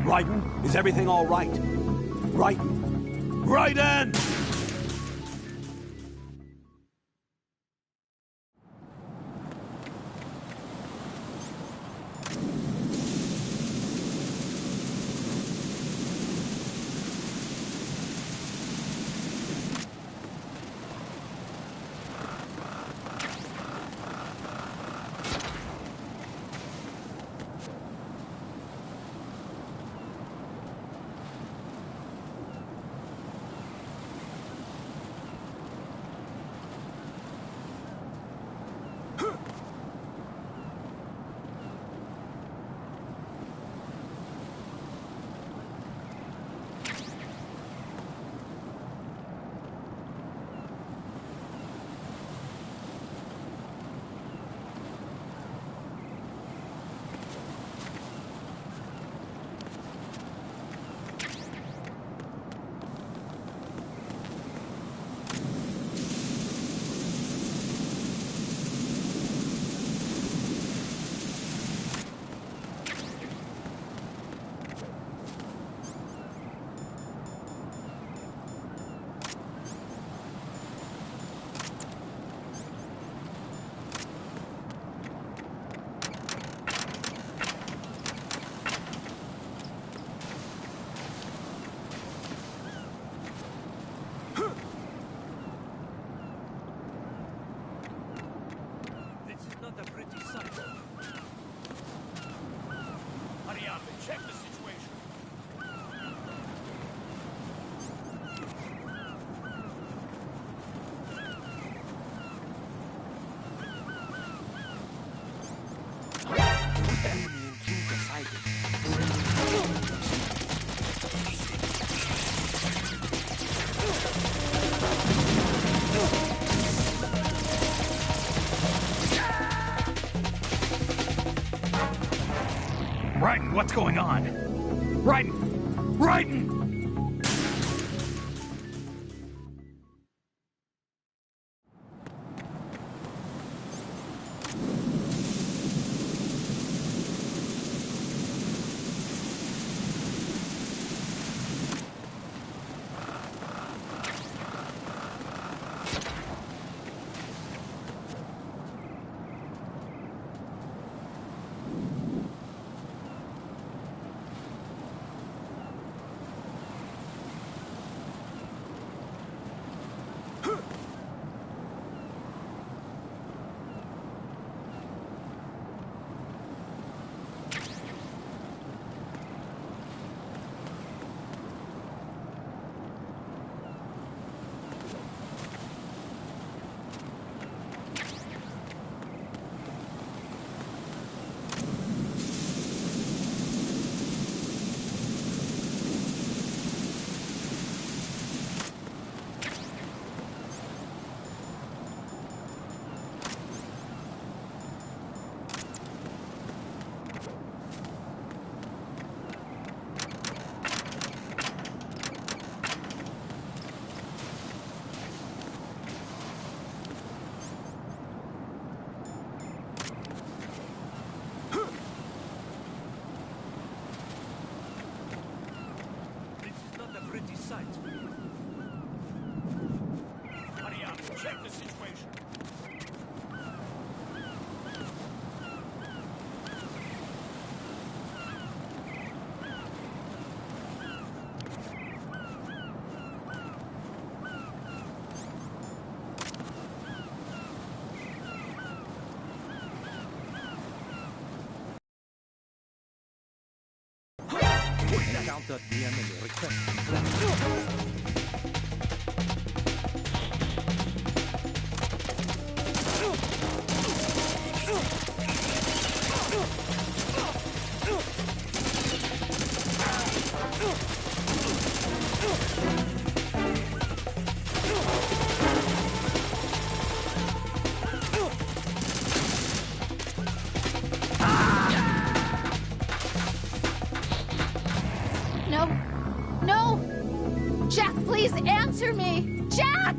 Raiden, is everything all right? Raiden! Raiden! Check the situation. Enemy intruder sighted. Raiden, what's going on? Raiden! Raiden! Hurry up, check the situation. Counter the enemy request. No. No! Jack, please answer me! Jack!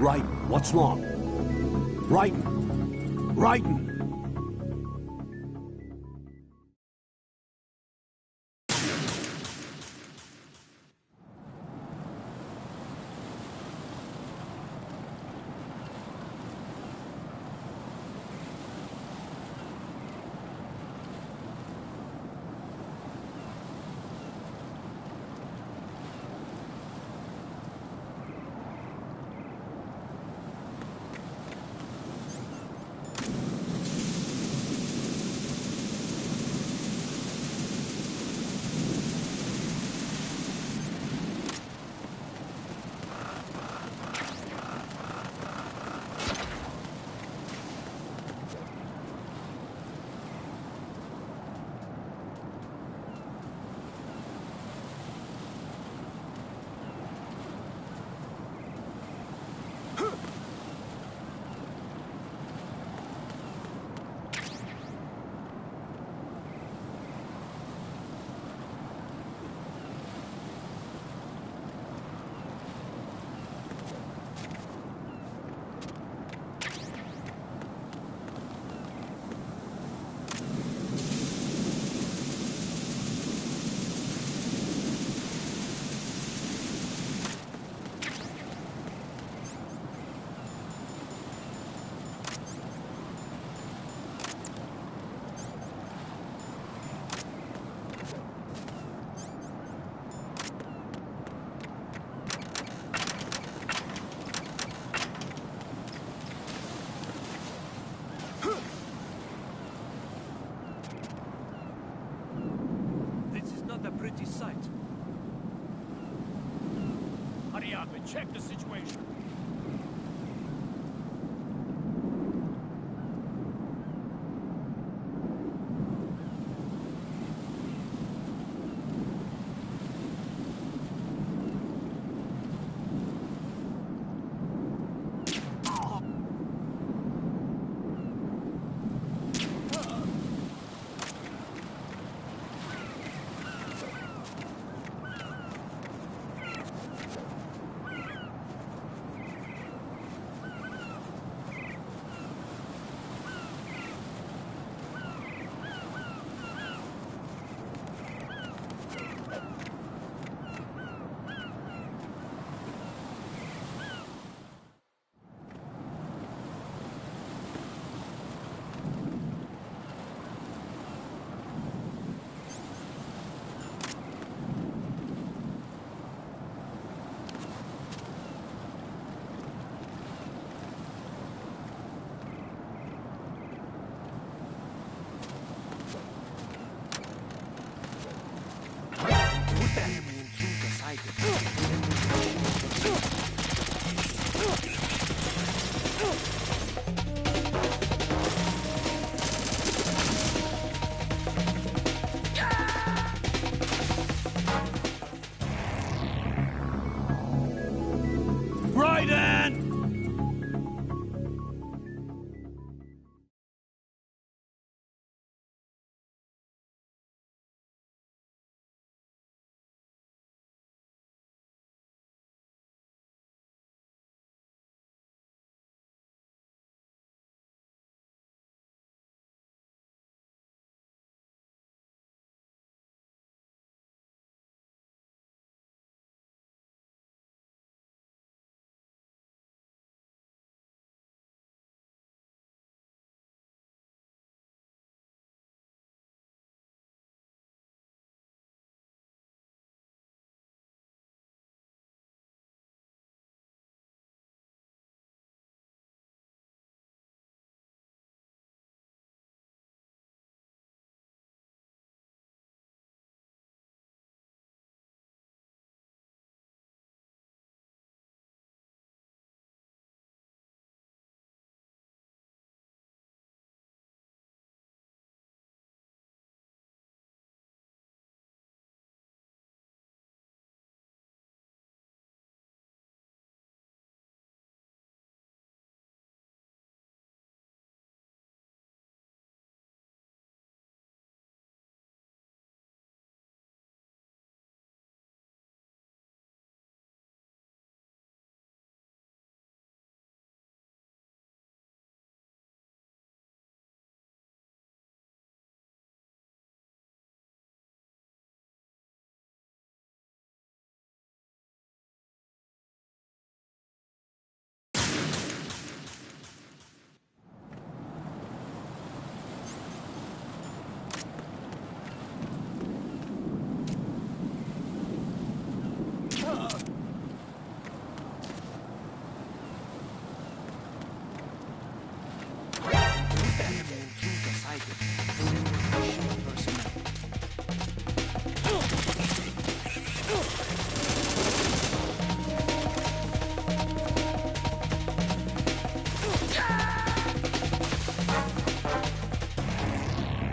Raiden, what's wrong? Raiden! Raiden! A pretty sight. Hurry up and check the situation.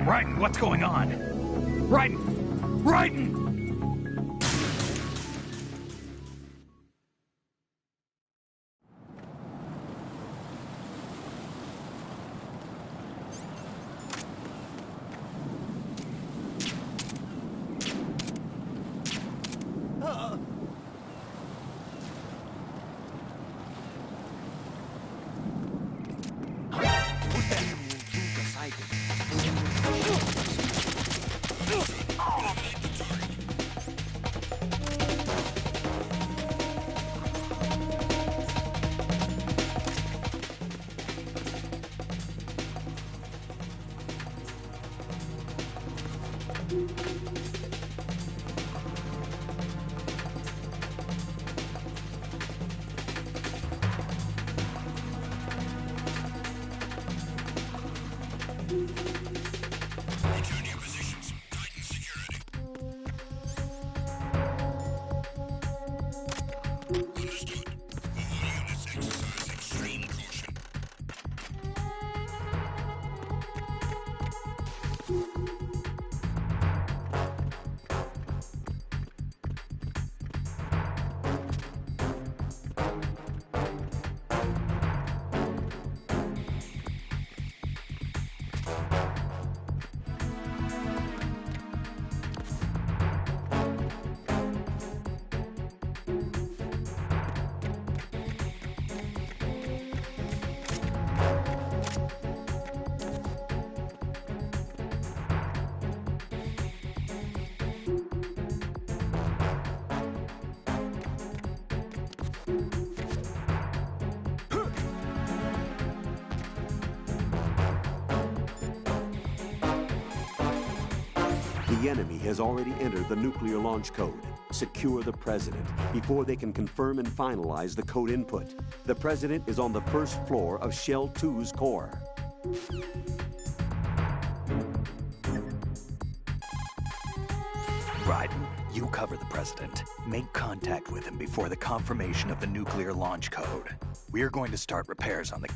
Raiden, what's going on? Raiden! Raiden! Return to your positions. Tighten security. Understood. All units exercise extreme caution. The enemy has already entered the nuclear launch code. Secure the President before they can confirm and finalize the code input. The President is on the first floor of Shell 2's core. Raiden, you cover the President. Make contact with him before the confirmation of the nuclear launch code. We are going to start repairs on the...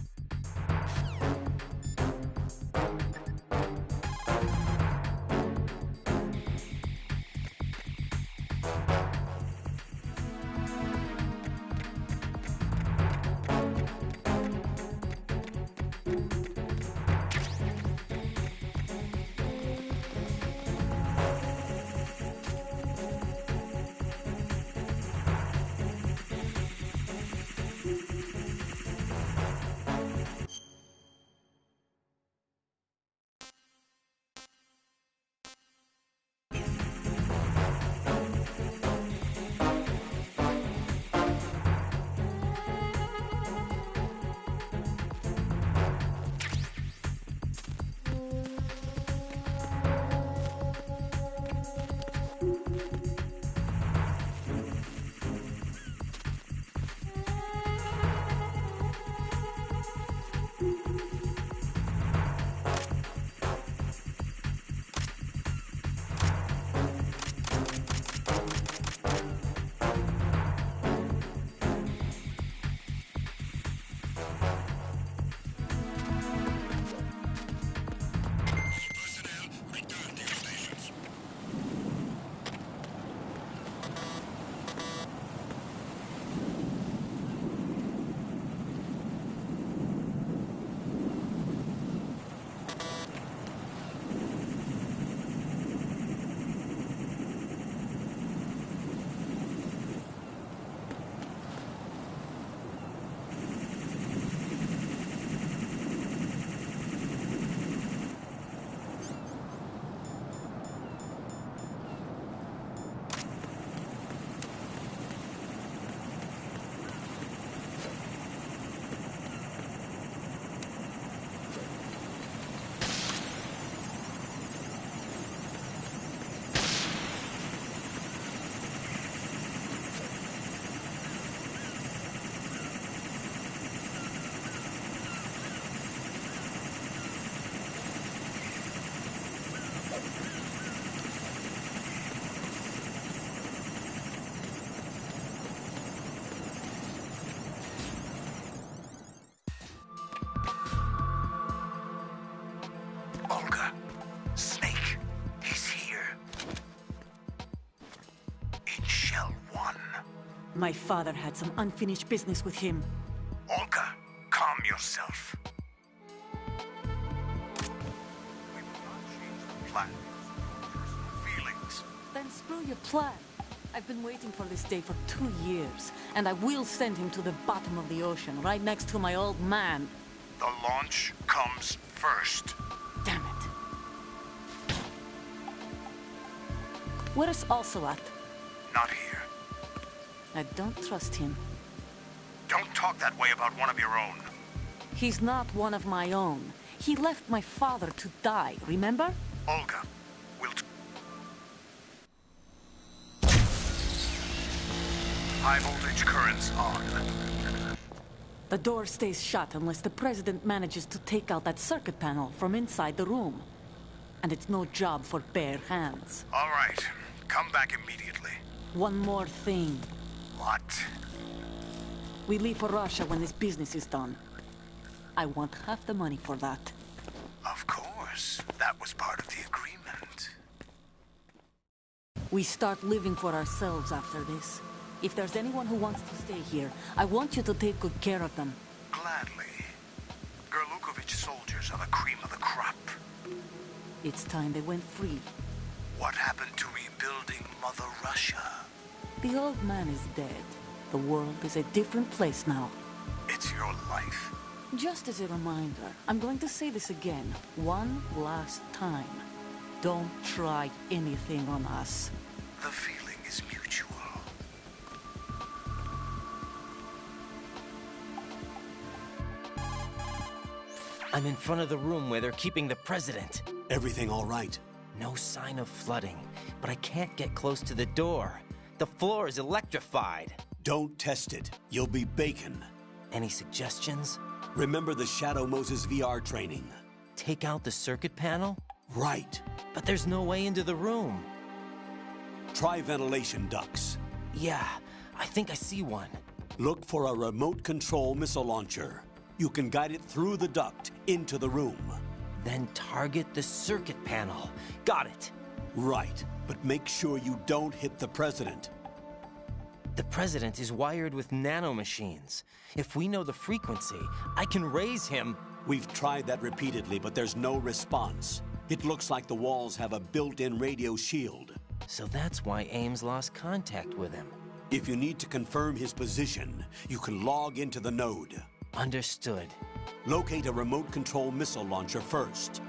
My father had some unfinished business with him. Olga, calm yourself. We will not change the plan. Personal feelings. Then screw your plan. I've been waiting for this day for 2 years, and I will send him to the bottom of the ocean, right next to my old man. The launch comes first. Damn it. Where's Ocelot? Not here. I don't trust him. Don't talk that way about one of your own. He's not one of my own. He left my father to die, remember? Olga, we'll... High voltage currents on. The door stays shut unless the President manages to take out that circuit panel from inside the room. And it's no job for bare hands. All right. Come back immediately. One more thing. What? We leave for Russia when this business is done. I want half the money for that. Of course. That was part of the agreement. We start living for ourselves after this. If there's anyone who wants to stay here, I want you to take good care of them. Gladly. Gerlukovich soldiers are the cream of the crop. It's time they went free. What happened to rebuilding Mother Russia? The old man is dead. The world is a different place now. It's your life. Just as a reminder, I'm going to say this again, one last time. Don't try anything on us. The feeling is mutual. I'm in front of the room where they're keeping the president. Everything all right? No sign of flooding, but I can't get close to the door. The floor is electrified. Don't test it. You'll be bacon. Any suggestions? Remember the Shadow Moses VR training? Take out the circuit panel? Right. But there's no way into the room. Try ventilation ducts. Yeah, I think I see one. Look for a remote control missile launcher. You can guide it through the duct into the room. Then target the circuit panel. Got it. Right, but make sure you don't hit the president. The president is wired with nanomachines. If we know the frequency, I can raise him. We've tried that repeatedly, but there's no response. It looks like the walls have a built-in radio shield. So that's why Ames lost contact with him. If you need to confirm his position, you can log into the node. Understood. Locate a remote control missile launcher first.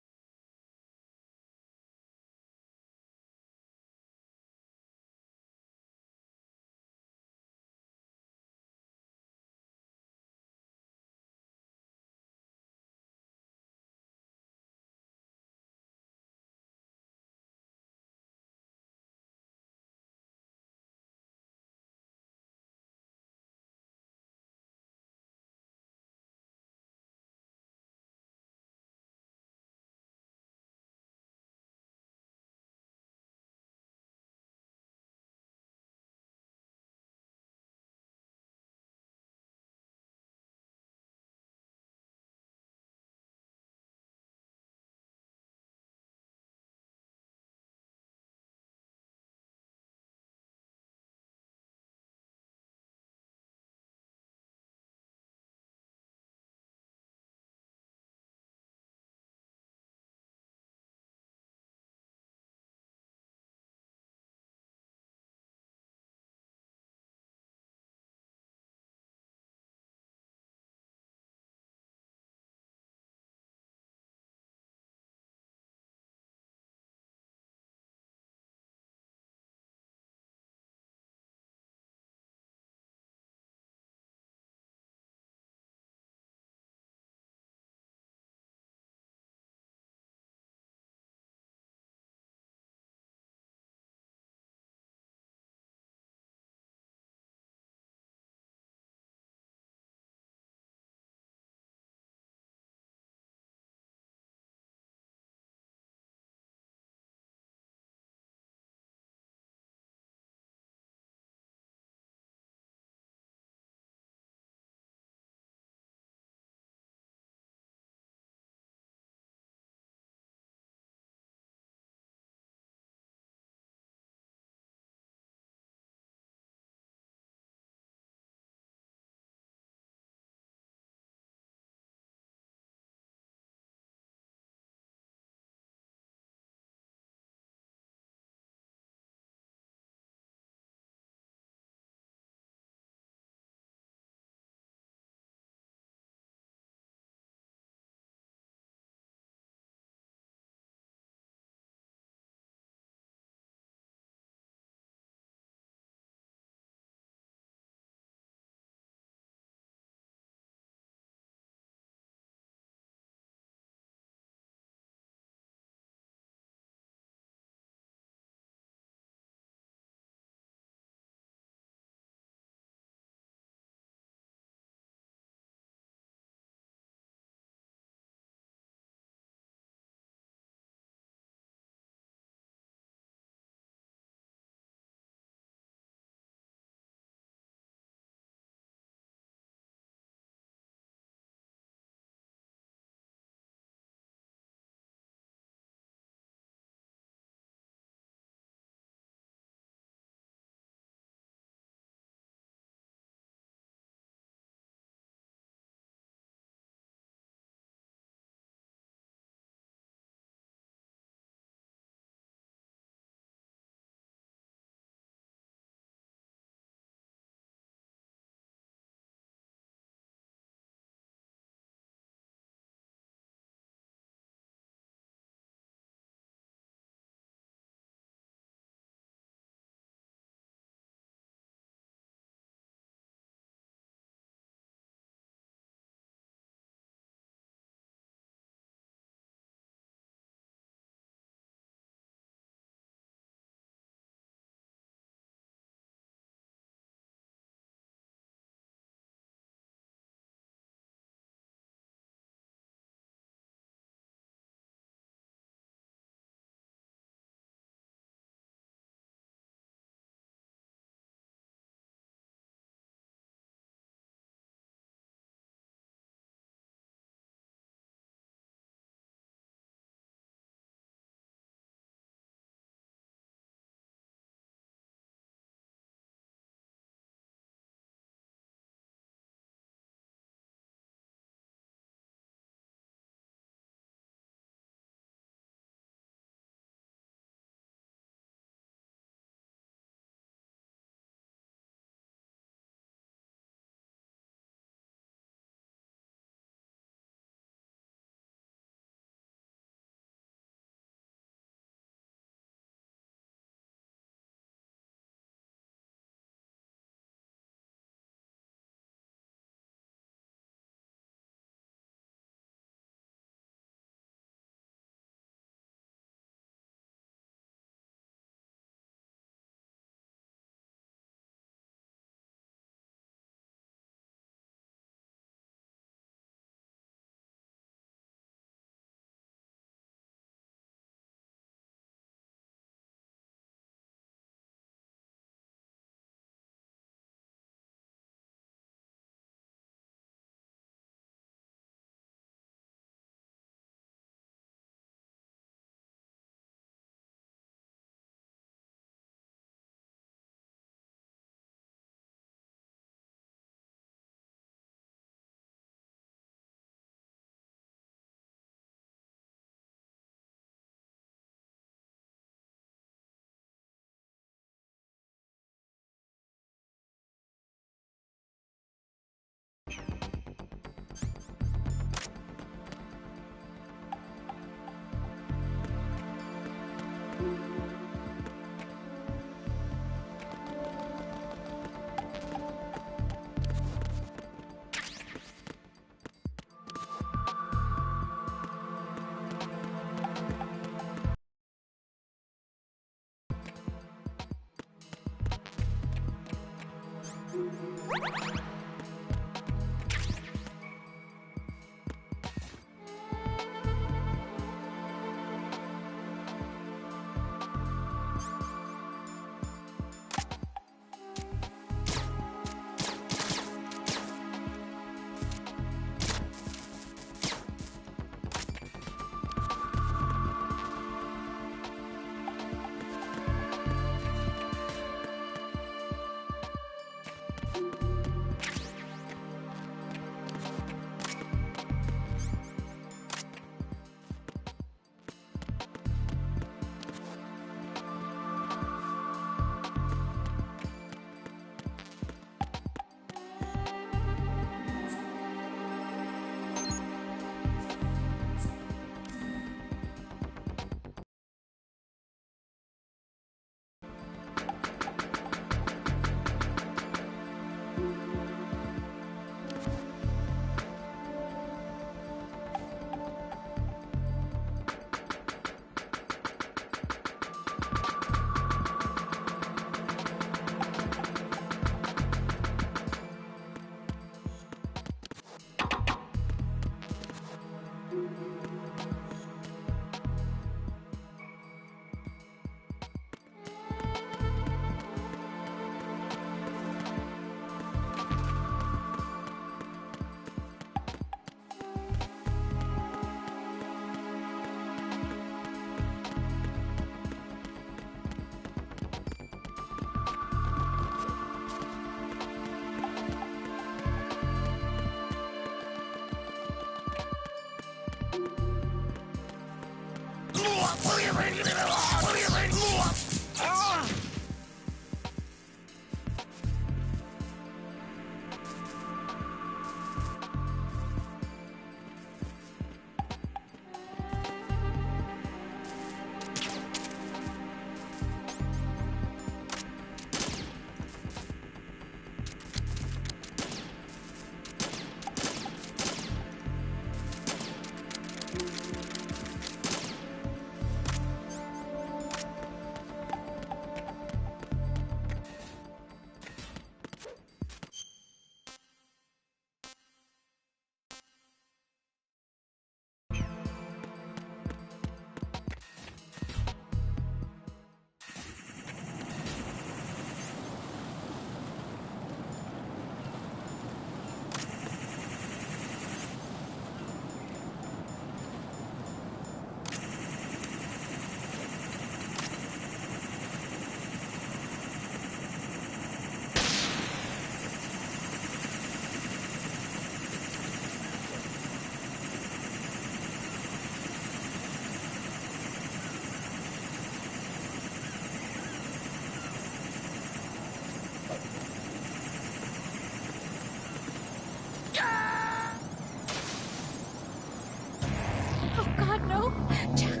Oh, God, no! Jack!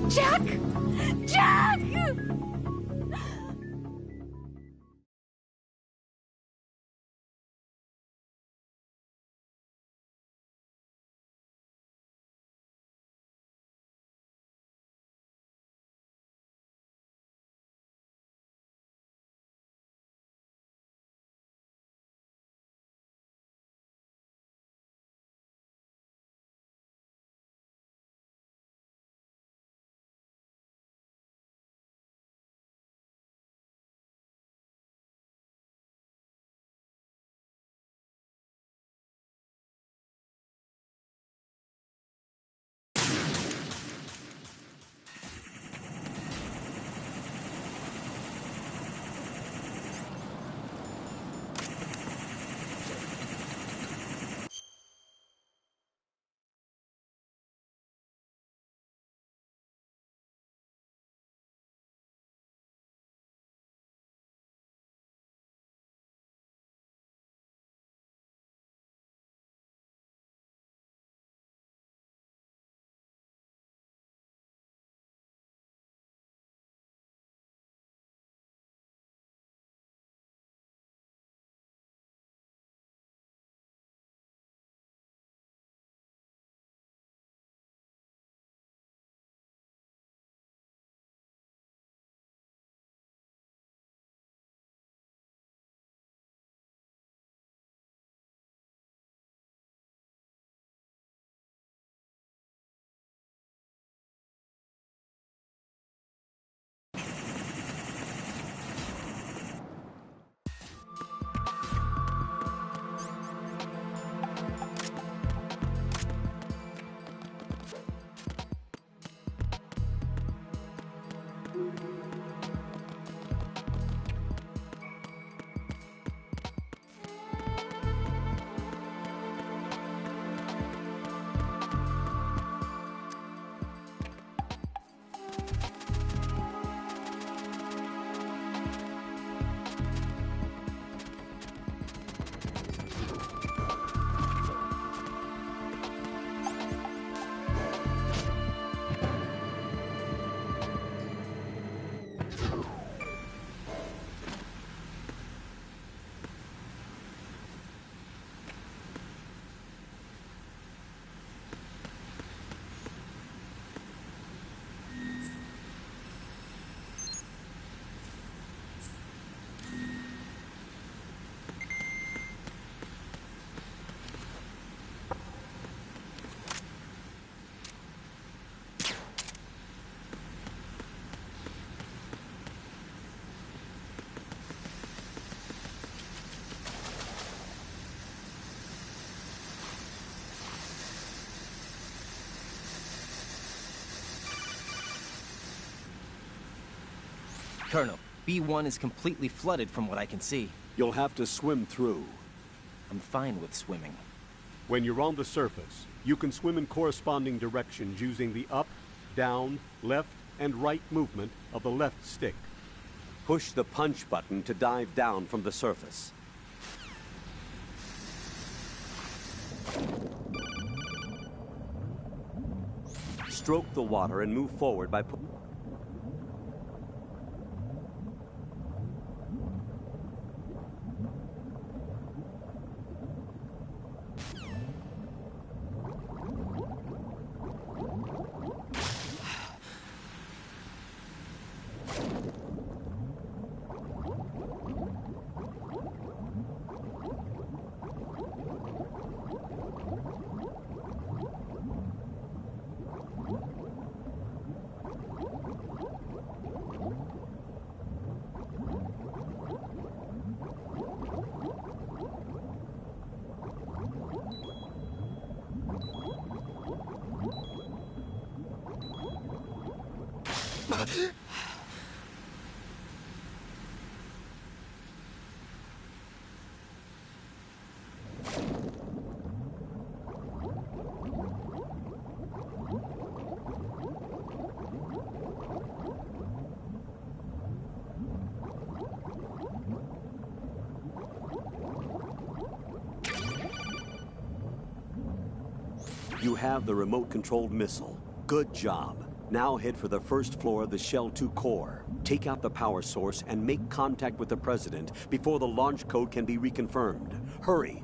Jack! Jack! Colonel, B1 is completely flooded from what I can see. You'll have to swim through. I'm fine with swimming. When you're on the surface, you can swim in corresponding directions using the up, down, left, and right movement of the left stick. Push the punch button to dive down from the surface. Stroke the water and move forward by You have the remote-controlled missile. Good job. Now head for the first floor of the Shell 2 core. Take out the power source and make contact with the President before the launch code can be reconfirmed. Hurry!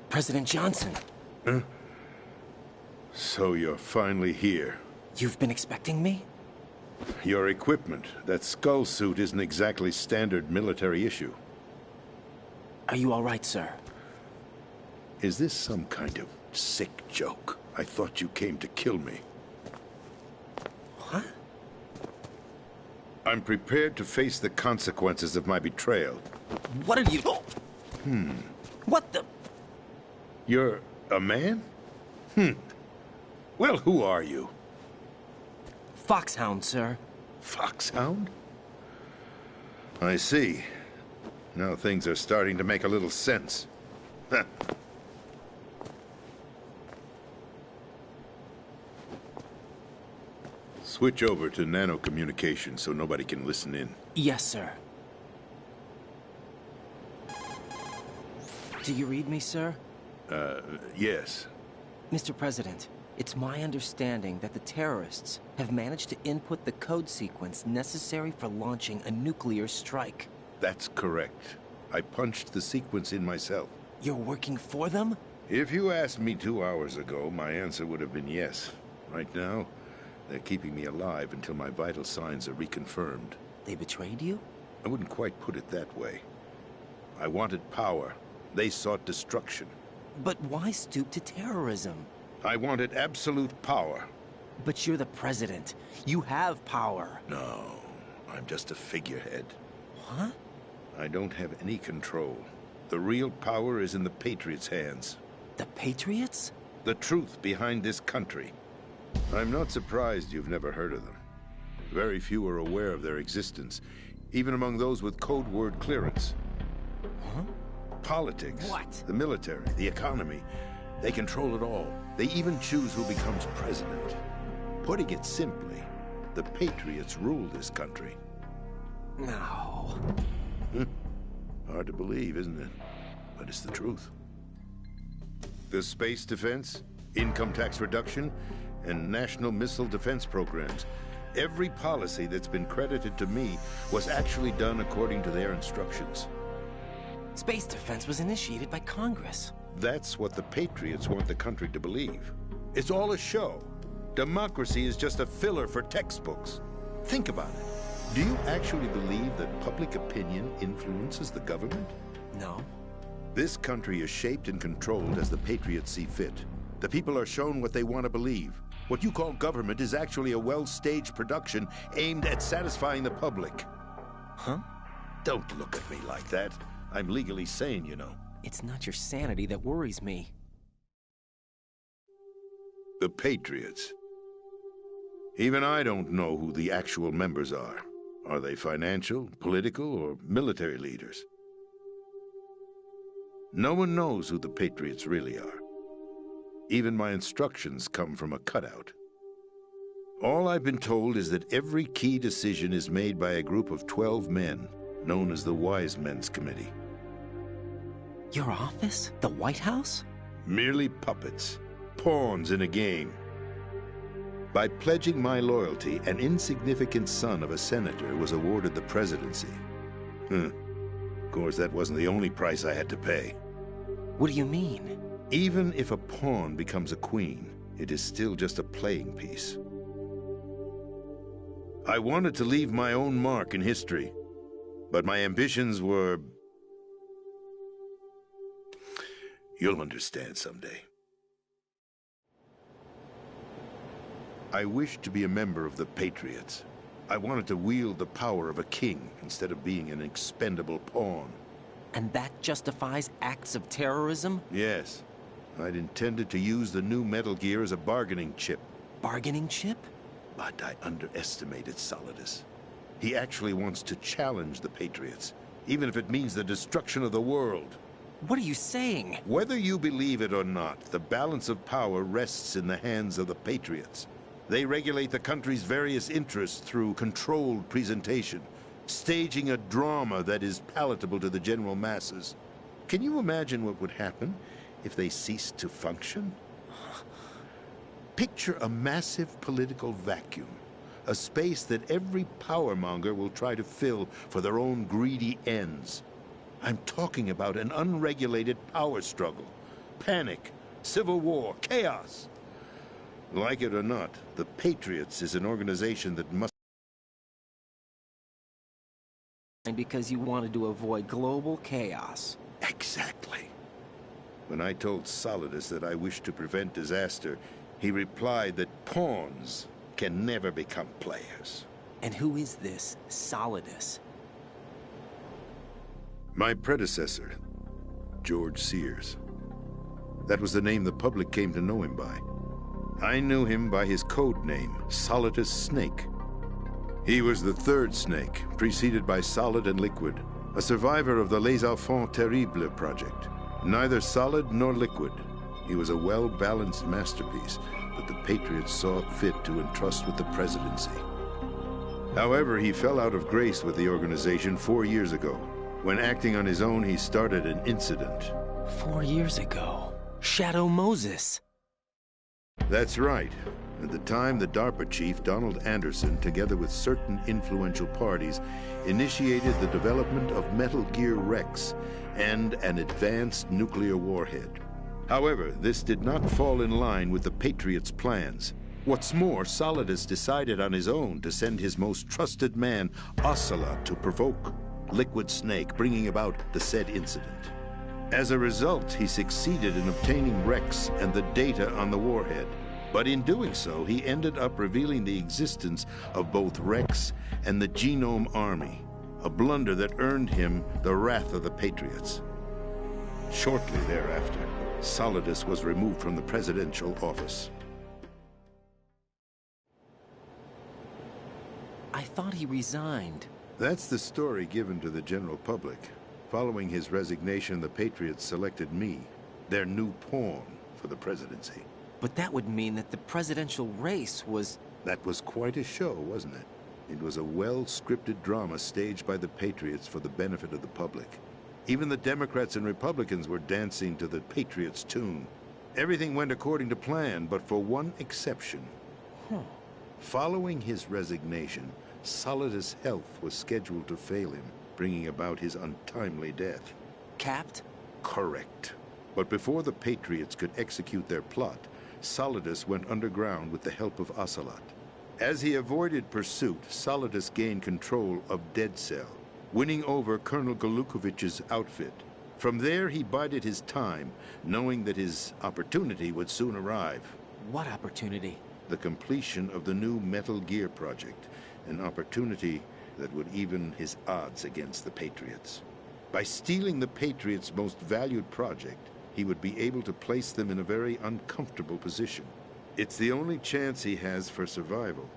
President Johnson. Huh? So you're finally here. You've been expecting me? Your equipment, that skull suit, isn't exactly standard military issue. Are you all right, sir? Is this some kind of sick joke? I thought you came to kill me. What? I'm prepared to face the consequences of my betrayal. What are you... What the... You're a man? Well, who are you? Foxhound, sir. Foxhound? I see. Now things are starting to make a little sense. Switch over to nano communication so nobody can listen in. Yes, sir. Do you read me, sir? Yes. Mr. President, it's my understanding that the terrorists have managed to input the code sequence necessary for launching a nuclear strike. That's correct. I punched the sequence in myself. You're working for them? If you asked me 2 hours ago, my answer would have been yes. Right now, they're keeping me alive until my vital signs are reconfirmed. They betrayed you? I wouldn't quite put it that way. I wanted power. They sought destruction. But why stoop to terrorism? I wanted absolute power. But you're the president. You have power. No, I'm just a figurehead. What? I don't have any control. The real power is in the Patriots' hands. The Patriots? The truth behind this country. I'm not surprised you've never heard of them. Very few are aware of their existence, even among those with code word clearance. Huh? Politics, What? the military, the economy, they control it all. They even choose who becomes president. Putting it simply, the Patriots rule this country. No. Hard to believe, isn't it? But it's the truth. The space defense, income tax reduction, and national missile defense programs. Every policy that's been credited to me was actually done according to their instructions. Space defense was initiated by Congress. That's what the Patriots want the country to believe. It's all a show. Democracy is just a filler for textbooks. Think about it. Do you actually believe that public opinion influences the government? No. This country is shaped and controlled as the Patriots see fit. The people are shown what they want to believe. What you call government is actually a well-staged production aimed at satisfying the public. Huh? Don't look at me like that. I'm legally sane, you know. It's not your sanity that worries me. The Patriots. Even I don't know who the actual members are. Are they financial, political, or military leaders? No one knows who the Patriots really are. Even my instructions come from a cutout. All I've been told is that every key decision is made by a group of 12 men, known as the Wise Men's Committee. Your office? The White House? Merely puppets, pawns in a game. By pledging my loyalty, an insignificant son of a senator was awarded the presidency. Of course, that wasn't the only price I had to pay. What do you mean? Even if a pawn becomes a queen, it is still just a playing piece. I wanted to leave my own mark in history, but my ambitions were... You'll understand someday. I wished to be a member of the Patriots. I wanted to wield the power of a king instead of being an expendable pawn. And that justifies acts of terrorism? Yes. I'd intended to use the new Metal Gear as a bargaining chip. Bargaining chip? But I underestimated Solidus. He actually wants to challenge the Patriots, even if it means the destruction of the world. What are you saying? Whether you believe it or not, the balance of power rests in the hands of the Patriots. They regulate the country's various interests through controlled presentation, staging a drama that is palatable to the general masses. Can you imagine what would happen if they ceased to function? Picture a massive political vacuum, a space that every powermonger will try to fill for their own greedy ends. I'm talking about an unregulated power struggle, panic, civil war, chaos. Like it or not, the Patriots is an organization that must... And because you wanted to avoid global chaos. Exactly. When I told Solidus that I wished to prevent disaster, he replied that pawns can never become players. And who is this Solidus? My predecessor, George Sears. That was the name the public came to know him by. I knew him by his code name, Solidus Snake. He was the third Snake, preceded by Solid and Liquid, a survivor of the Les Enfants Terribles project. Neither solid nor liquid. He was a well-balanced masterpiece that the Patriots saw fit to entrust with the presidency. However, he fell out of grace with the organization 4 years ago. When acting on his own, he started an incident. 4 years ago. Shadow Moses. That's right. At the time, the DARPA chief, Donald Anderson, together with certain influential parties, initiated the development of Metal Gear Rex and an advanced nuclear warhead. However, this did not fall in line with the Patriots' plans. What's more, Solidus decided on his own to send his most trusted man, Ocelot, to provoke Liquid Snake, bringing about the said incident. As a result, he succeeded in obtaining Rex and the data on the warhead. But in doing so, he ended up revealing the existence of both Rex and the Genome Army, a blunder that earned him the wrath of the Patriots. Shortly thereafter, Solidus was removed from the presidential office. I thought he resigned. That's the story given to the general public. Following his resignation, the Patriots selected me, their new pawn, for the presidency. But that would mean that the presidential race was... That was quite a show, wasn't it? It was a well-scripted drama staged by the Patriots for the benefit of the public. Even the Democrats and Republicans were dancing to the Patriots' tune. Everything went according to plan, but for one exception. Following his resignation, Solidus' health was scheduled to fail him, bringing about his untimely death. Capped? Correct. But before the Patriots could execute their plot, Solidus went underground with the help of Ocelot. As he avoided pursuit, Solidus gained control of Dead Cell, winning over Colonel Golukovich's outfit. From there, he bided his time, knowing that his opportunity would soon arrive. What opportunity? The completion of the new Metal Gear project, an opportunity that would even his odds against the Patriots. By stealing the Patriots' most valued project, he would be able to place them in a very uncomfortable position. It's the only chance he has for survival.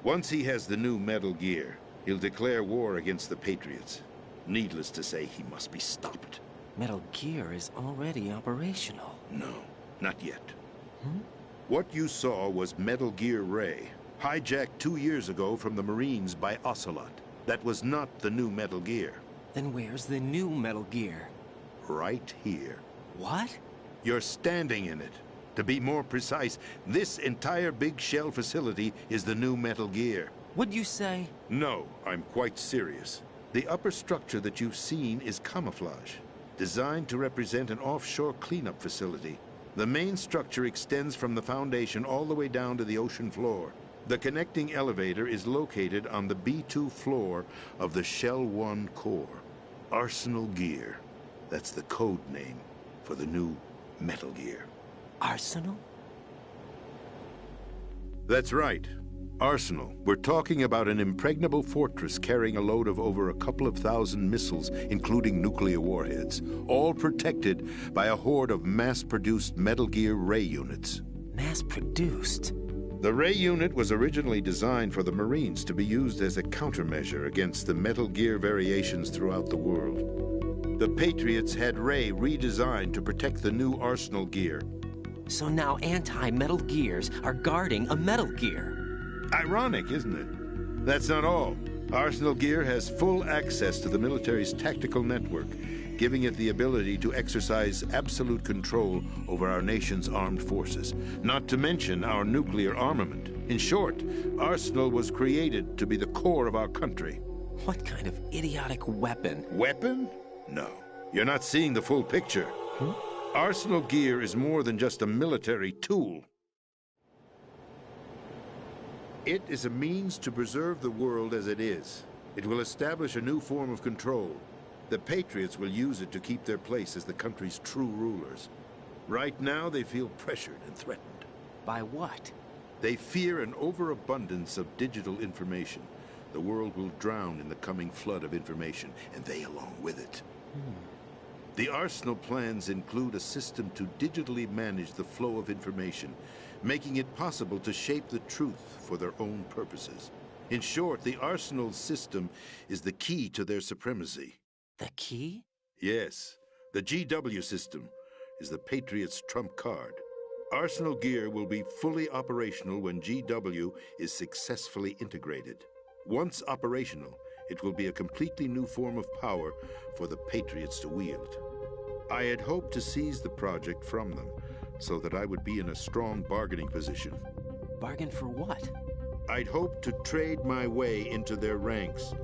Once he has the new Metal Gear, he'll declare war against the Patriots. Needless to say, he must be stopped. Metal Gear is already operational. No, not yet. What you saw was Metal Gear Ray, hijacked 2 years ago from the Marines by Ocelot. That was not the new Metal Gear. Then where's the new Metal Gear? Right here. What? You're standing in it. To be more precise, this entire big shell facility is the new Metal Gear. What'd you say? No, I'm quite serious. The upper structure that you've seen is camouflage, designed to represent an offshore cleanup facility. The main structure extends from the foundation all the way down to the ocean floor. The connecting elevator is located on the B2 floor of the Shell 1 core. Arsenal Gear. That's the code name for the new Metal Gear. Arsenal? That's right. Arsenal. We're talking about an impregnable fortress carrying a load of over a couple of thousand missiles, including nuclear warheads, all protected by a horde of mass-produced Metal Gear Ray units. Mass-produced? The Ray unit was originally designed for the Marines to be used as a countermeasure against the Metal Gear variations throughout the world. The Patriots had Ray redesigned to protect the new Arsenal gear. So now anti-Metal Gears are guarding a Metal Gear. Ironic, isn't it? That's not all. Arsenal Gear has full access to the military's tactical network, giving it the ability to exercise absolute control over our nation's armed forces, not to mention our nuclear armament. In short, Arsenal was created to be the core of our country. What kind of idiotic weapon? Weapon? No. You're not seeing the full picture. Huh? Arsenal Gear is more than just a military tool. It is a means to preserve the world as it is. It will establish a new form of control. The Patriots will use it to keep their place as the country's true rulers. Right now, they feel pressured and threatened. By what? They fear an overabundance of digital information. The world will drown in the coming flood of information, and they along with it. The Arsenal plans include a system to digitally manage the flow of information, making it possible to shape the truth for their own purposes. In short, the Arsenal system is the key to their supremacy. The key? Yes. The GW system is the Patriots' trump card. Arsenal Gear will be fully operational when GW is successfully integrated. Once operational, it will be a completely new form of power for the Patriots to wield. I had hoped to seize the project from them, so that I would be in a strong bargaining position. Bargain for what? I'd hoped to trade my way into their ranks,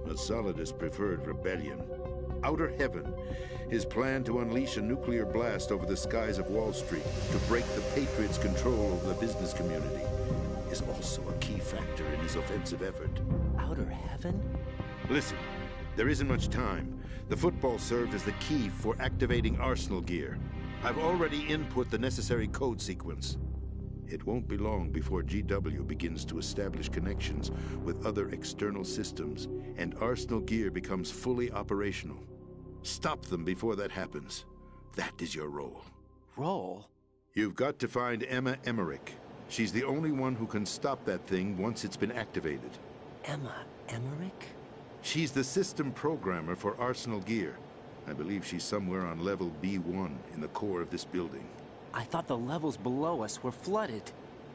but Solidus preferred rebellion. Outer Heaven, his plan to unleash a nuclear blast over the skies of Wall Street to break the Patriots' control over the business community, is also a key factor in his offensive effort. Outer Heaven? Listen, there isn't much time. The football served as the key for activating Arsenal Gear. I've already input the necessary code sequence. It won't be long before GW begins to establish connections with other external systems, and Arsenal Gear becomes fully operational. Stop them before that happens. That is your role. Role? You've got to find Emma Emmerich. She's the only one who can stop that thing once it's been activated. Emma Emmerich? She's the system programmer for Arsenal Gear. I believe she's somewhere on level B1 in the core of this building. I thought the levels below us were flooded.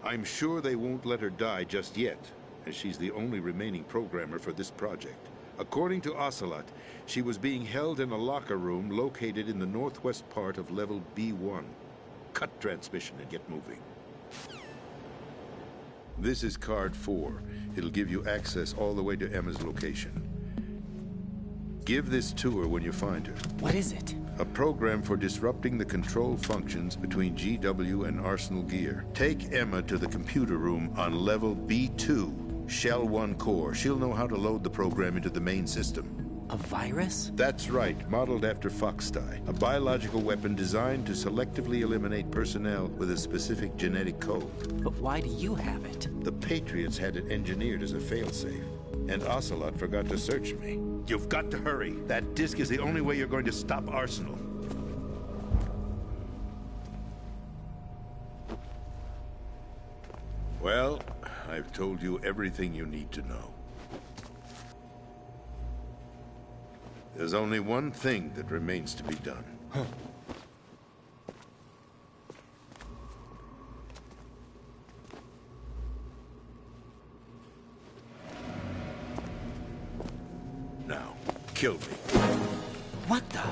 I'm sure they won't let her die just yet, as she's the only remaining programmer for this project. According to Ocelot, she was being held in a locker room located in the northwest part of level B1. Cut transmission and get moving. This is card 4. It'll give you access all the way to Emma's location. Give this to her when you find her. What is it? A program for disrupting the control functions between GW and Arsenal Gear. Take Emma to the computer room on level B2, Shell 1 core. She'll know how to load the program into the main system. A virus? That's right, modeled after Foxdie, a biological weapon designed to selectively eliminate personnel with a specific genetic code. But why do you have it? The Patriots had it engineered as a failsafe, and Ocelot forgot to search me. You've got to hurry. That disk is the only way you're going to stop Arsenal. Well, I've told you everything you need to know. There's only one thing that remains to be done. Huh. Now, kill me. What the?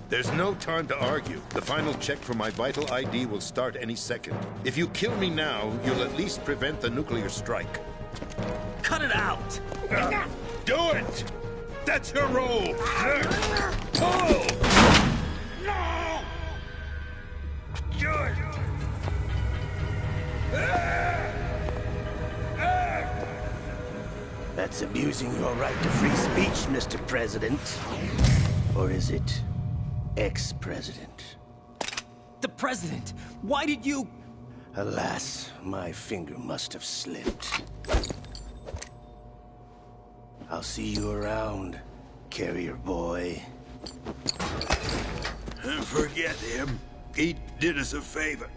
There's no time to argue. The final check for my vital ID will start any second. If you kill me now, you'll at least prevent the nuclear strike. Cut it out! Do it! That's your role! Pull! No! Do it! That's abusing your right to free speech, Mr. President. Or is it ex-president? The president! Why did you... Alas, my finger must have slipped. I'll see you around, carrier boy. Forget him. He did us a favor.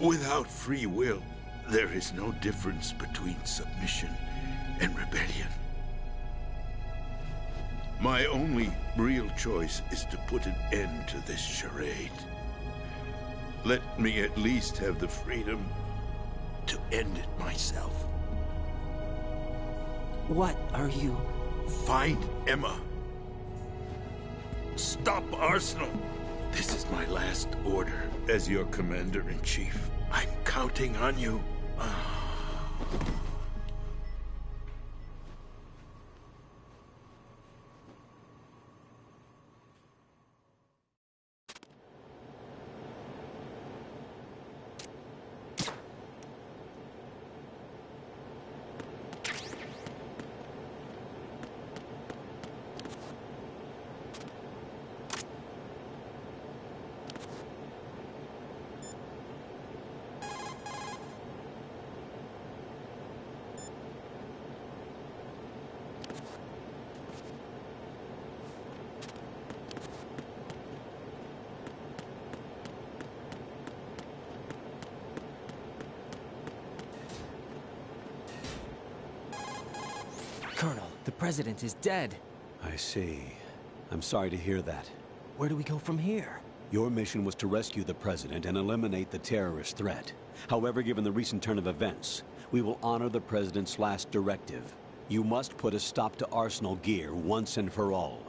Without free will, there is no difference between submission and rebellion. My only real choice is to put an end to this charade. Let me at least have the freedom to end it myself. What are you... Find Emma. Stop Arsenal. This is my last order as your commander-in-chief. I'm counting on you. Colonel, the president is dead. I see. I'm sorry to hear that. Where do we go from here? Your mission was to rescue the president and eliminate the terrorist threat. However, given the recent turn of events, we will honor the president's last directive. You must put a stop to Arsenal gear once and for all.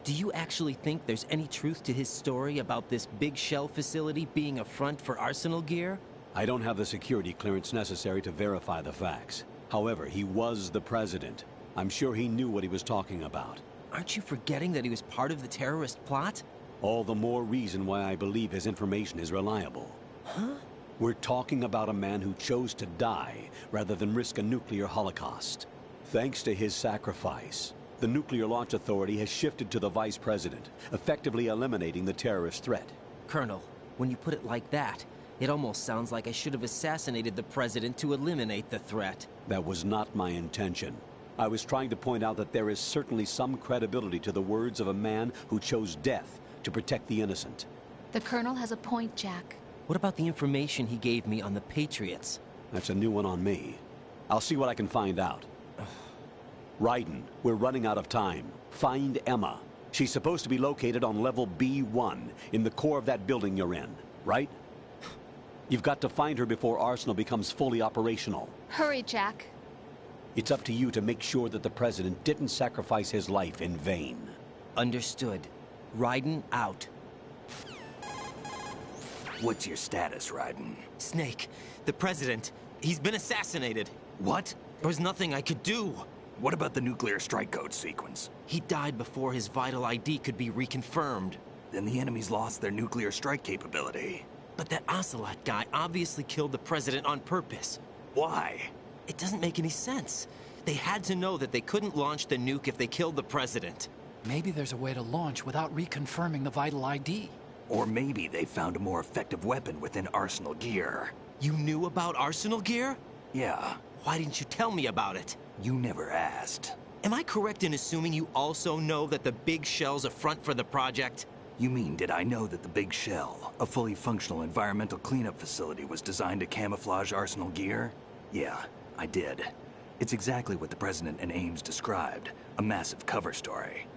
Do you actually think there's any truth to his story about this big shell facility being a front for Arsenal gear? I don't have the security clearance necessary to verify the facts. However, he was the president. I'm sure he knew what he was talking about. Aren't you forgetting that he was part of the terrorist plot? All the more reason why I believe his information is reliable. Huh? We're talking about a man who chose to die rather than risk a nuclear holocaust. Thanks to his sacrifice, the Nuclear Launch Authority has shifted to the vice president, effectively eliminating the terrorist threat. Colonel, when you put it like that, it almost sounds like I should have assassinated the president to eliminate the threat. That was not my intention. I was trying to point out that there is certainly some credibility to the words of a man who chose death to protect the innocent. The Colonel has a point, Jack. What about the information he gave me on the Patriots? That's a new one on me. I'll see what I can find out. Raiden, we're running out of time. Find Emma. She's supposed to be located on level B1, in the core of that building you're in, right? You've got to find her before Arsenal becomes fully operational. Hurry, Jack. It's up to you to make sure that the president didn't sacrifice his life in vain. Understood. Raiden out. What's your status, Raiden? Snake, the president, he's been assassinated. What? There was nothing I could do. What about the nuclear strike code sequence? He died before his vital ID could be reconfirmed. Then the enemy's lost their nuclear strike capability. But that Ocelot guy obviously killed the president on purpose. Why? It doesn't make any sense. They had to know that they couldn't launch the nuke if they killed the president. Maybe there's a way to launch without reconfirming the vital ID. Or maybe they found a more effective weapon within Arsenal gear. You knew about Arsenal gear? Yeah. Why didn't you tell me about it? You never asked. Am I correct in assuming you also know that the big shell's a front for the project? You mean, did I know that the Big Shell, a fully functional environmental cleanup facility, was designed to camouflage Arsenal gear? Yeah, I did. It's exactly what the President and Ames described, a massive cover story.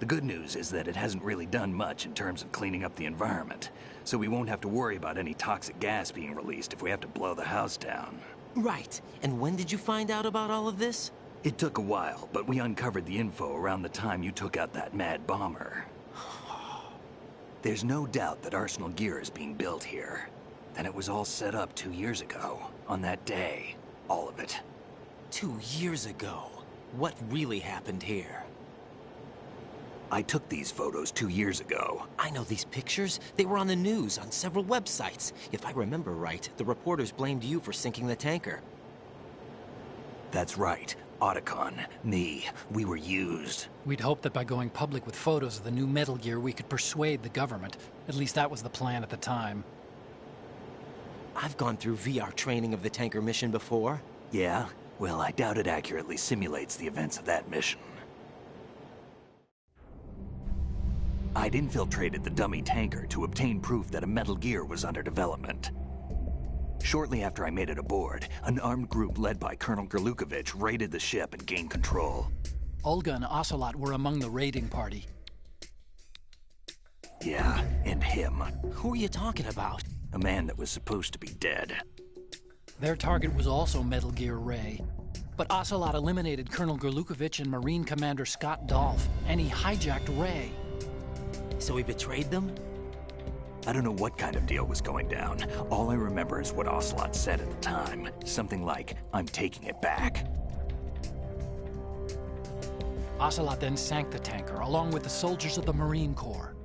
The good news is that it hasn't really done much in terms of cleaning up the environment, so we won't have to worry about any toxic gas being released if we have to blow the house down. Right. And when did you find out about all of this? It took a while, but we uncovered the info around the time you took out that mad bomber. There's no doubt that Arsenal gear is being built here. Then it was all set up 2 years ago, on that day. All of it. 2 years ago? What really happened here? I took these photos 2 years ago. I know these pictures. They were on the news, on several websites. If I remember right, the reporters blamed you for sinking the tanker. That's right. Otacon, me, we were used. We'd hoped that by going public with photos of the new Metal Gear, we could persuade the government. At least that was the plan at the time. I've gone through VR training of the tanker mission before. Yeah? Well, I doubt it accurately simulates the events of that mission. I'd infiltrated the dummy tanker to obtain proof that a Metal Gear was under development. Shortly after I made it aboard, an armed group led by Colonel Gerlukovich raided the ship and gained control. Olga and Ocelot were among the raiding party. Yeah, and him. Who are you talking about? A man that was supposed to be dead. Their target was also Metal Gear Ray. But Ocelot eliminated Colonel Gerlukovich and Marine Commander Scott Dolph, and he hijacked Ray. So he betrayed them? I don't know what kind of deal was going down. All I remember is what Ocelot said at the time. Something like, "I'm taking it back." Ocelot then sank the tanker, along with the soldiers of the Marine Corps.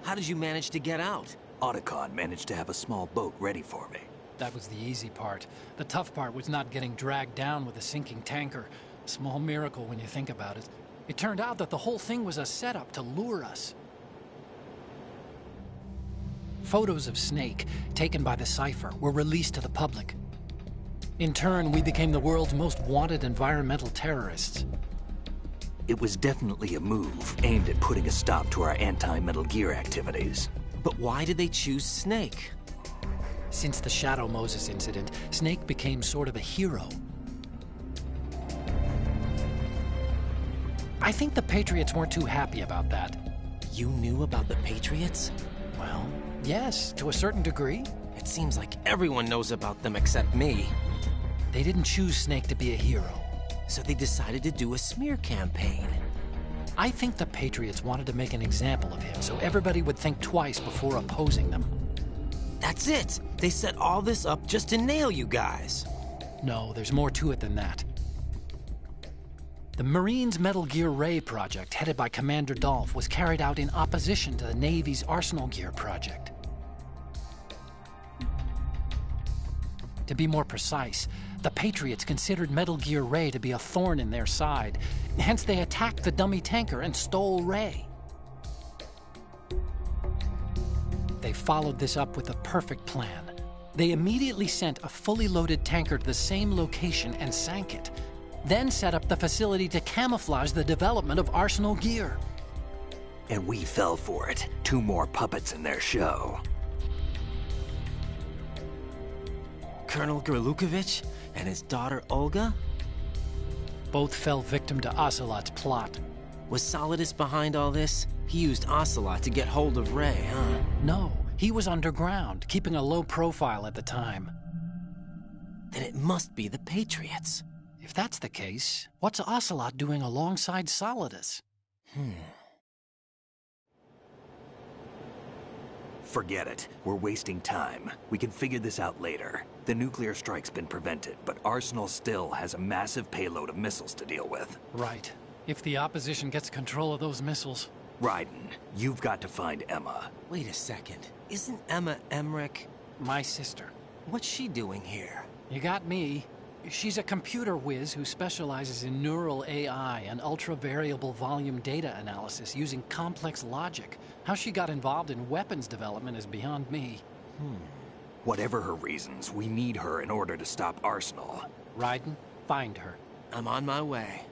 How did you manage to get out? Otacon managed to have a small boat ready for me. That was the easy part. The tough part was not getting dragged down with a sinking tanker. A small miracle when you think about it. It turned out that the whole thing was a setup to lure us. Photos of Snake, taken by the Cypher, were released to the public. In turn, we became the world's most wanted environmental terrorists. It was definitely a move aimed at putting a stop to our anti-Metal Gear activities. But why did they choose Snake? Since the Shadow Moses incident, Snake became sort of a hero. I think the Patriots weren't too happy about that. You knew about the Patriots? Well, yes, to a certain degree. It seems like everyone knows about them except me. They didn't choose Snake to be a hero. So they decided to do a smear campaign. I think the Patriots wanted to make an example of him so everybody would think twice before opposing them. That's it! They set all this up just to nail you guys. No, there's more to it than that. The Marines' Metal Gear Ray project, headed by Commander Dolph, was carried out in opposition to the Navy's Arsenal Gear project. To be more precise, the Patriots considered Metal Gear Ray to be a thorn in their side. Hence, they attacked the dummy tanker and stole Ray. They followed this up with a perfect plan. They immediately sent a fully loaded tanker to the same location and sank it, then set up the facility to camouflage the development of Arsenal Gear. And we fell for it. 2 more puppets in their show. Colonel Gerlukovich and his daughter Olga? Both fell victim to Ocelot's plot. Was Solidus behind all this? He used Ocelot to get hold of Ray, huh? No, he was underground, keeping a low profile at the time. Then it must be the Patriots. If that's the case, what's Ocelot doing alongside Solidus? Forget it. We're wasting time. We can figure this out later. The nuclear strike's been prevented, but Arsenal still has a massive payload of missiles to deal with. Right. If the opposition gets control of those missiles... Raiden, you've got to find Emma. Wait a second. Isn't Emma Emmerich my sister? What's she doing here? You got me. She's a computer whiz who specializes in neural AI and ultra-variable volume data analysis using complex logic. How she got involved in weapons development is beyond me. Whatever her reasons, we need her in order to stop Arsenal. Raiden, find her. I'm on my way.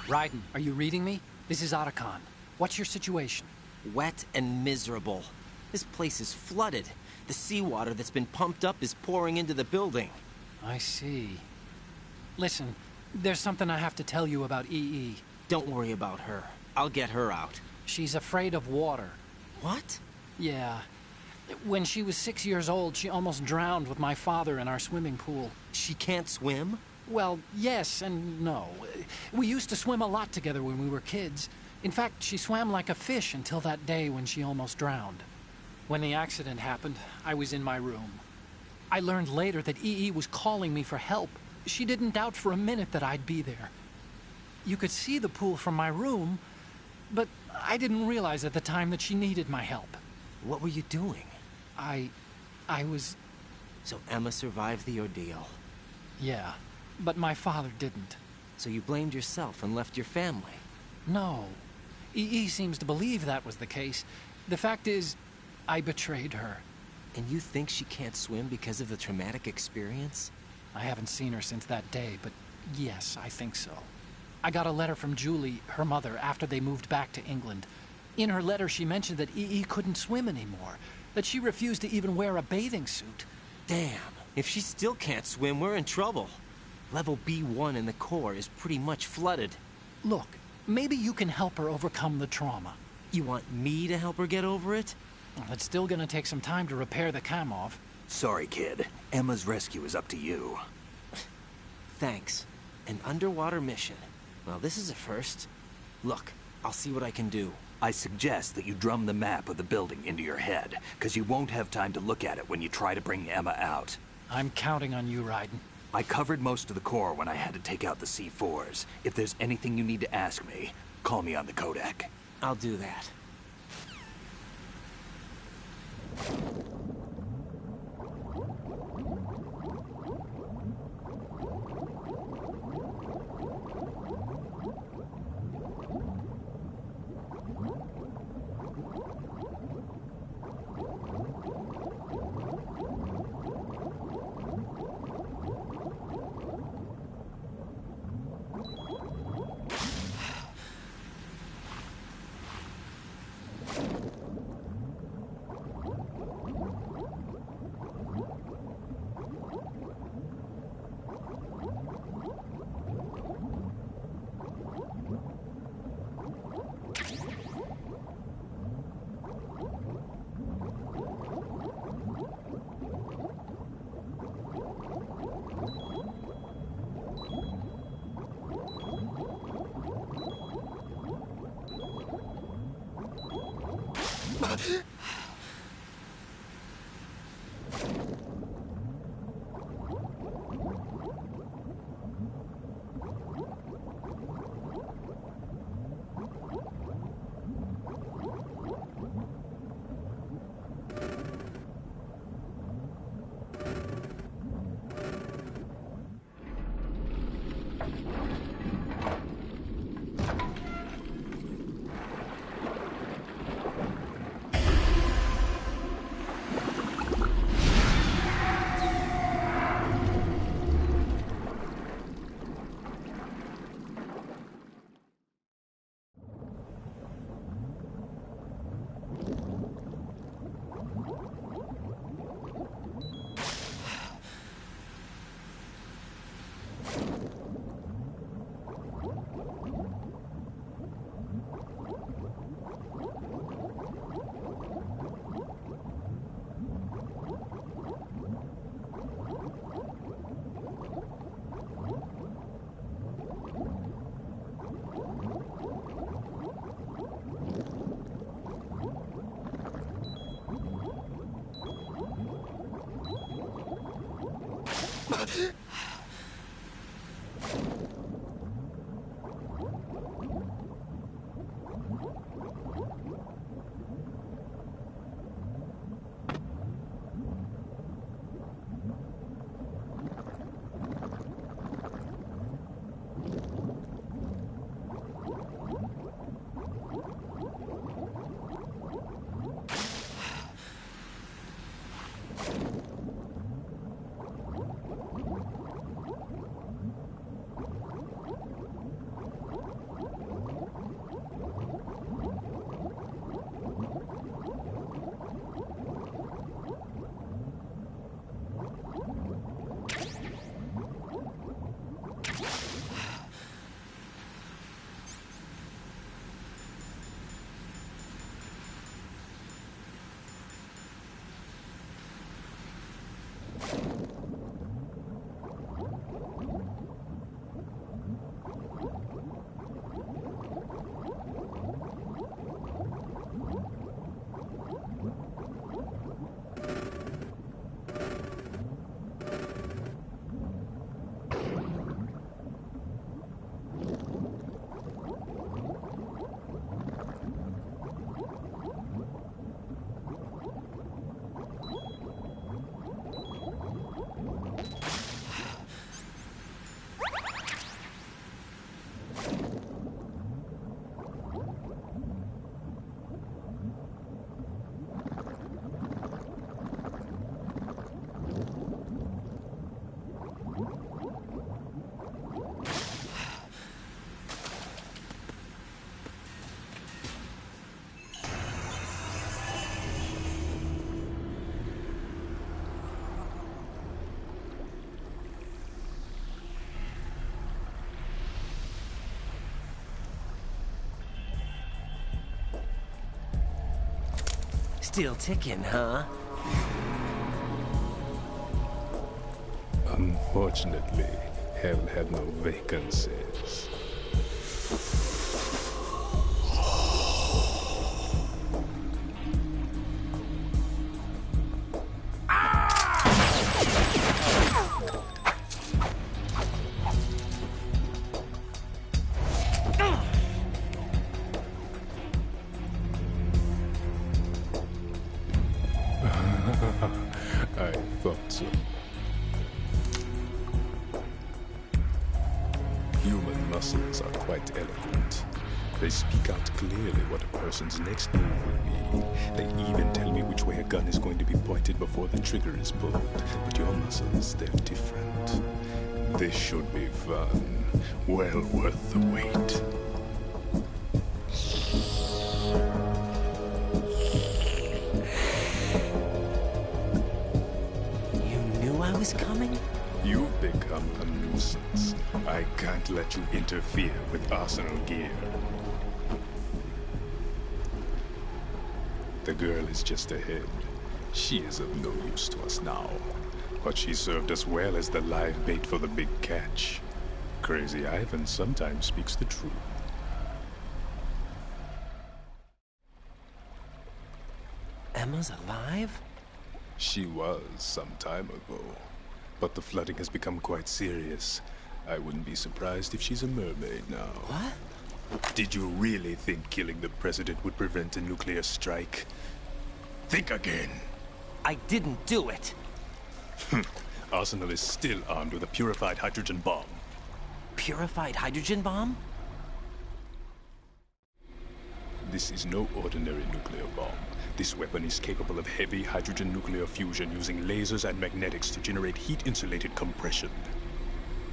Raiden, are you reading me? This is Otacon. What's your situation? Wet and miserable. This place is flooded. The seawater that's been pumped up is pouring into the building. I see. Listen, there's something I have to tell you about EE. Don't worry about her. I'll get her out. She's afraid of water. What? Yeah. When she was 6 years old, she almost drowned with my father in our swimming pool. She can't swim? Well, yes and no. We used to swim a lot together when we were kids. In fact, she swam like a fish until that day when she almost drowned. When the accident happened, I was in my room. I learned later that EE was calling me for help. She didn't doubt for a minute that I'd be there. You could see the pool from my room, but I didn't realize at the time that she needed my help. What were you doing? I was... So Emma survived the ordeal. Yeah, but my father didn't. So you blamed yourself and left your family? No. EE seems to believe that was the case. The fact is, I betrayed her. And you think she can't swim because of the traumatic experience? I haven't seen her since that day, but yes, I think so. I got a letter from Julie, her mother, after they moved back to England. In her letter, she mentioned that EE couldn't swim anymore, that she refused to even wear a bathing suit. Damn, if she still can't swim, we're in trouble. Level B1 in the core is pretty much flooded. Look, maybe you can help her overcome the trauma. You want me to help her get over it? Well, it's still gonna take some time to repair the Kamov. Sorry, kid. Emma's rescue is up to you. Thanks. An underwater mission. Well, this is a first. Look, I'll see what I can do. I suggest that you drum the map of the building into your head, because you won't have time to look at it when you try to bring Emma out. I'm counting on you, Raiden. I covered most of the core when I had to take out the C4s. If there's anything you need to ask me, call me on the codec. I'll do that. Still ticking, huh? Unfortunately, hell had no vacancies. I thought so. Human muscles are quite eloquent. They speak out clearly what a person's next move will be. They even tell me which way a gun is going to be pointed before the trigger is pulled. But your muscles, they're different. This should be fun. Well worth the wait. I was coming? You've become a nuisance. I can't let you interfere with Arsenal gear. The girl is just ahead. She is of no use to us now. But she served us well as the live bait for the big catch. Crazy Ivan sometimes speaks the truth. Emma's alive? She was some time ago. But the flooding has become quite serious. I wouldn't be surprised if she's a mermaid now. What? Did you really think killing the president would prevent a nuclear strike? Think again. I didn't do it. Arsenal is still armed with a purified hydrogen bomb. Purified hydrogen bomb? This is no ordinary nuclear bomb. This weapon is capable of heavy hydrogen nuclear fusion using lasers and magnetics to generate heat-insulated compression.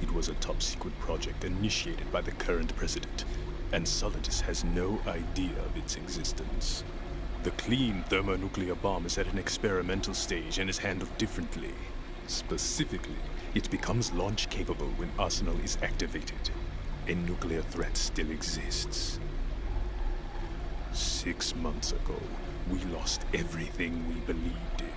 It was a top-secret project initiated by the current president, and Solidus has no idea of its existence. The clean thermonuclear bomb is at an experimental stage and is handled differently. Specifically, it becomes launch-capable when Arsenal is activated. A nuclear threat still exists. 6 months ago, we lost everything we believed in.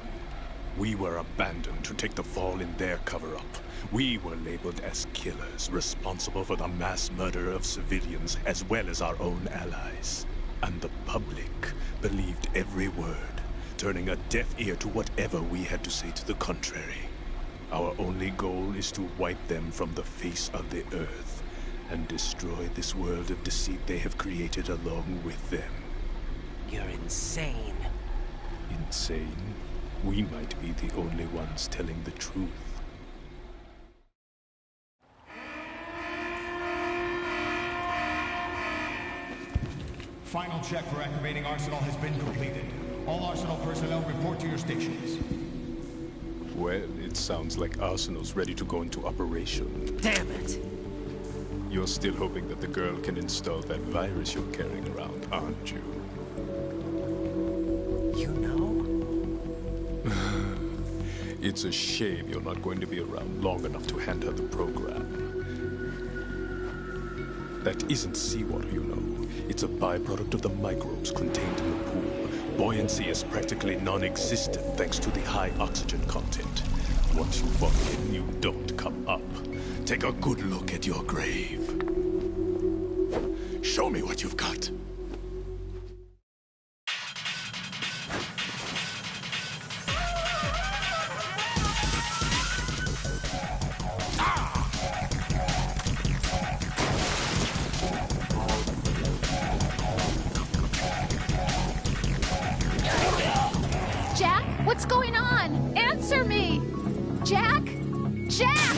We were abandoned to take the fall in their cover-up. We were labeled as killers, responsible for the mass murder of civilians as well as our own allies. And the public believed every word, turning a deaf ear to whatever we had to say to the contrary. Our only goal is to wipe them from the face of the earth and destroy this world of deceit they have created along with them. You're insane. Insane? We might be the only ones telling the truth. Final check for activating Arsenal has been completed. All Arsenal personnel report to your stations. Well, it sounds like Arsenal's ready to go into operation. Damn it! You're still hoping that the girl can install that virus you're carrying around, aren't you? You know? It's a shame you're not going to be around long enough to hand her the program. That isn't seawater, you know. It's a byproduct of the microbes contained in the pool. Buoyancy is practically non-existent thanks to the high oxygen content. Once you fall in, you don't come up. Take a good look at your grave. Show me what you've got. Jack, what's going on? Answer me! Jack? Jack!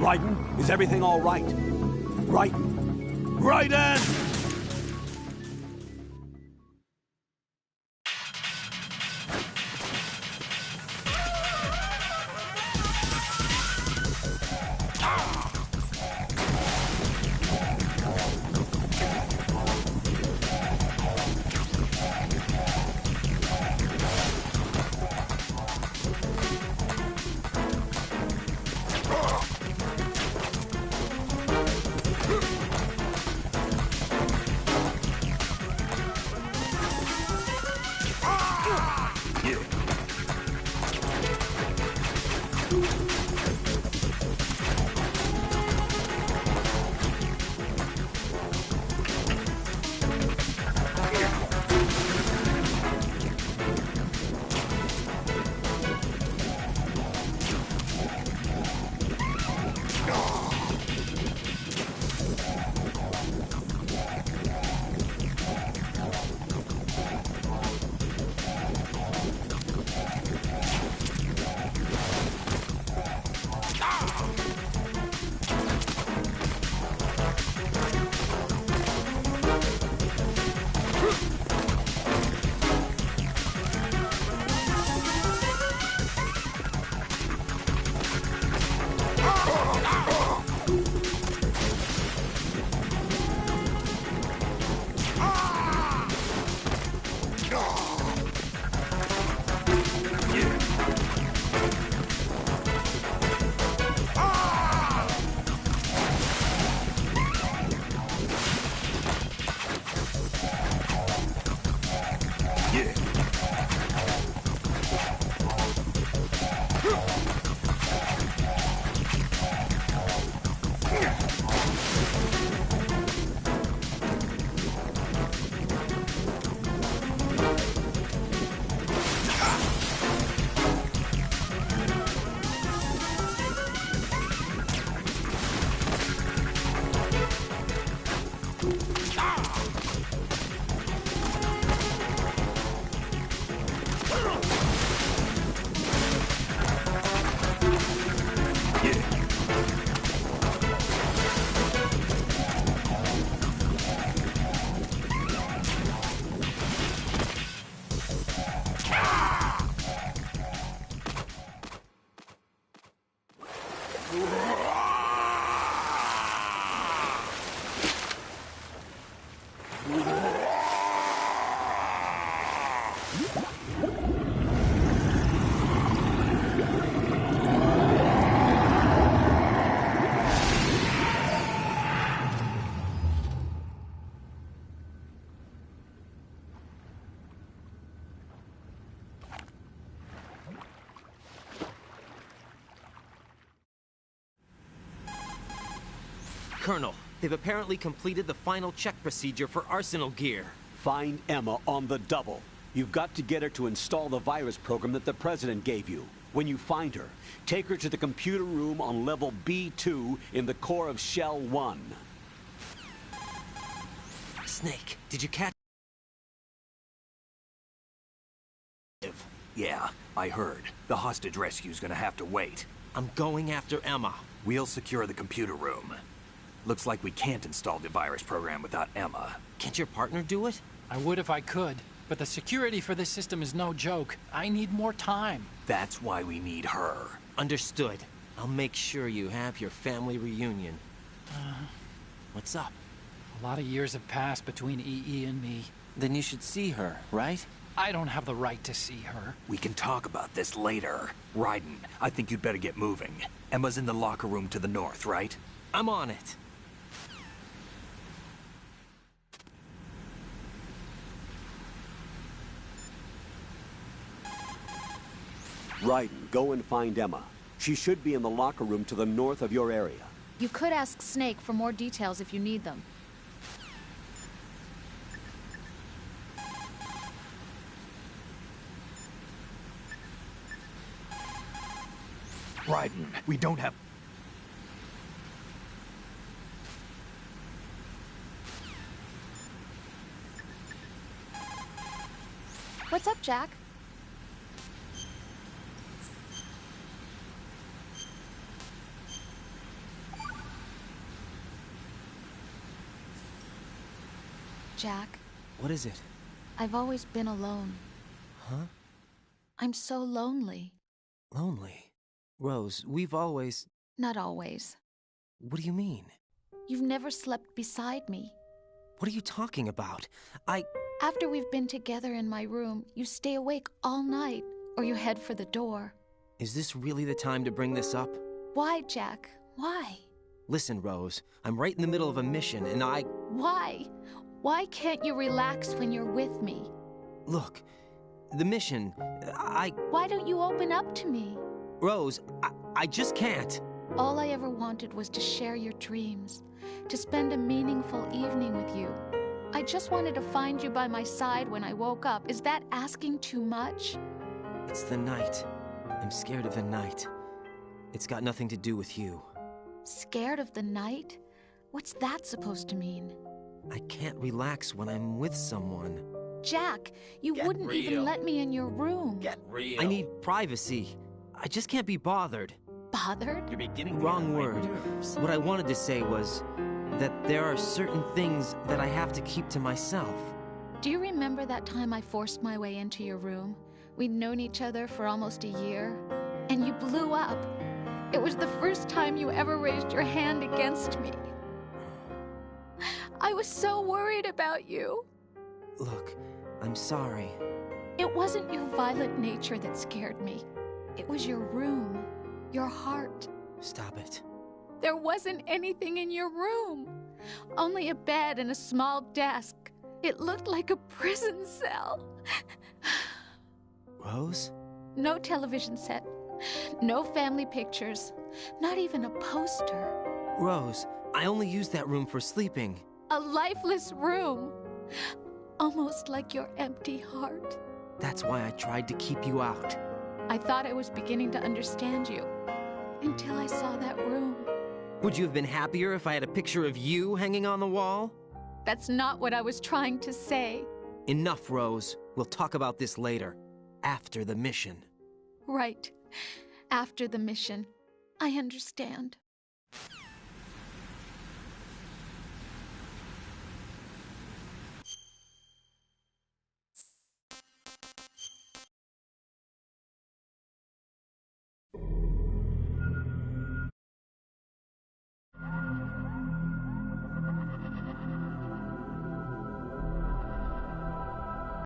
Raiden, is everything all right? Raiden! Raiden! Colonel, they've apparently completed the final check procedure for arsenal gear. Find Emma on the double. You've got to get her to install the virus program that the President gave you. When you find her, take her to the computer room on level B2 in the core of Shell 1. Snake, did you catch... Yeah, I heard. The hostage rescue's gonna have to wait. I'm going after Emma. We'll secure the computer room. Looks like we can't install the virus program without Emma. Can't your partner do it? I would if I could, but the security for this system is no joke. I need more time. That's why we need her. Understood. I'll make sure you have your family reunion. What's up? A lot of years have passed between EE and me. Then you should see her, right? I don't have the right to see her. We can talk about this later. Raiden, I think you'd better get moving. Emma's in the locker room to the north, right? I'm on it. Raiden, go and find Emma. She should be in the locker room to the north of your area. You could ask Snake for more details if you need them. Raiden, we don't have... What's up, Jack? Jack. What is it? I've always been alone. Huh? I'm so lonely. Lonely? Rose, we've always... Not always. What do you mean? You've never slept beside me. What are you talking about? After we've been together in my room, you stay awake all night, or you head for the door. Is this really the time to bring this up? Why, Jack? Why? Listen, Rose, I'm right in the middle of a mission, and Why? Why can't you relax when you're with me? Look, the mission, Why don't you open up to me? Rose, I just can't. All I ever wanted was to share your dreams, to spend a meaningful evening with you. I just wanted to find you by my side when I woke up. Is that asking too much? It's the night. I'm scared of the night. It's got nothing to do with you. Scared of the night? What's that supposed to mean? I can't relax when I'm with someone. Jack, you wouldn't even let me in your room. Get real. I need privacy. I just can't be bothered. Bothered? You're beginning Wrong word. What I wanted to say was that there are certain things that I have to keep to myself. Do you remember that time I forced my way into your room? We'd known each other for almost a year, and you blew up. It was the first time you ever raised your hand against me. I was so worried about you. Look, I'm sorry. It wasn't your violent nature that scared me. It was your room, your heart. Stop it. There wasn't anything in your room. Only a bed and a small desk. It looked like a prison cell. Rose? No television set. No family pictures. Not even a poster. Rose, I only use that room for sleeping. A lifeless room. Almost like your empty heart. That's why I tried to keep you out. I thought I was beginning to understand you. Until I saw that room. Would you have been happier if I had a picture of you hanging on the wall? That's not what I was trying to say. Enough, Rose. We'll talk about this later. After the mission. Right. After the mission. I understand.